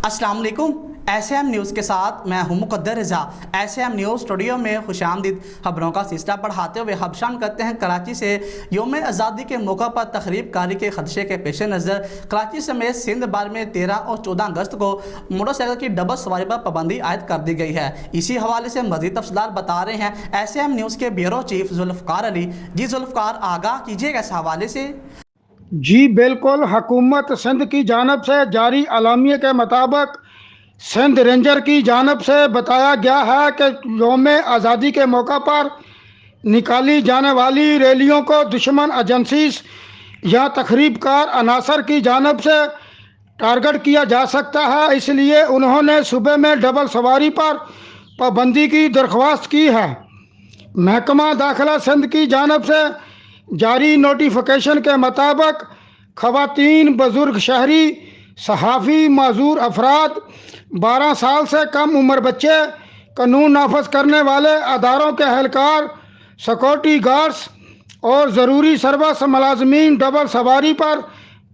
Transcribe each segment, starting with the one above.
अस्सलाम वालेकुम। SAM news के साथ मैं हूं मुक़द्दर रज़ा। SAM न्यूज़ स्टूडियो में खुशामदीद। खबरों का सिलसिला बढ़ाते हुए हबशान करते हैं कराची से। यौम आज़ादी के मौका पर तखरीब कारी के खदशे के पेश नज़र कराची समेत सिंध भर में 13 और 14 अगस्त को मोटरसाइकिल की डबल सवारी पर पाबंदी आयद कर दी गई है। इसी हवाले से मज़ीद तफसीलात बता रहे हैं SAM न्यूज़ के ब्यूरो चीफ जुल्फ़कार अली। जी जुल्फ़कार, आगाह कीजिएगा इस हवाले से। जी बिल्कुल, हुकूमत सिंध की जानब से जारी अलामिये के मुताबिक सिंध रेंजर की जानब से बताया गया है कि यौम आज़ादी के मौका पर निकाली जाने वाली रैलियों को दुश्मन एजेंसी या तखरीबकार अनासर की जानब से टारगेट किया जा सकता है, इसलिए उन्होंने सूबे में डबल सवारी पर पाबंदी की दरख्वास्त की है। महकमा दाखिला सिंध की जानब से जारी नोटिफिकेशन के मुताबिक खवातीन, बुजुर्ग शहरी, सहाफ़ी, माजूर अफराद, 12 साल से कम उम्र बच्चे, कानून नाफज करने वाले अदारों के एहलकार, सिक्योरिटी गार्ड्स और ज़रूरी सर्विस मुलाजमीन डबल सवारी पर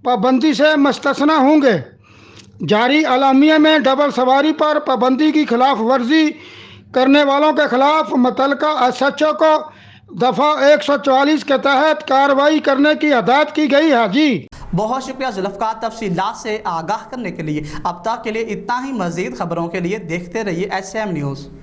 पाबंदी से मुस्तस्ना होंगे। जारी अलामिया में डबल सवारी पर पाबंदी की खिलाफ वर्जी करने वालों के खिलाफ मुतल्लिका SHO को दफ़ा 144 के तहत कार्रवाई करने की हदायत की गई है। जी बहुत शुक्रिया जुल्फ़कार, तफसीलात से आगाह करने के लिए। अब तक के लिए इतना ही। मज़ीद खबरों के लिए देखते रहिए SAM न्यूज़।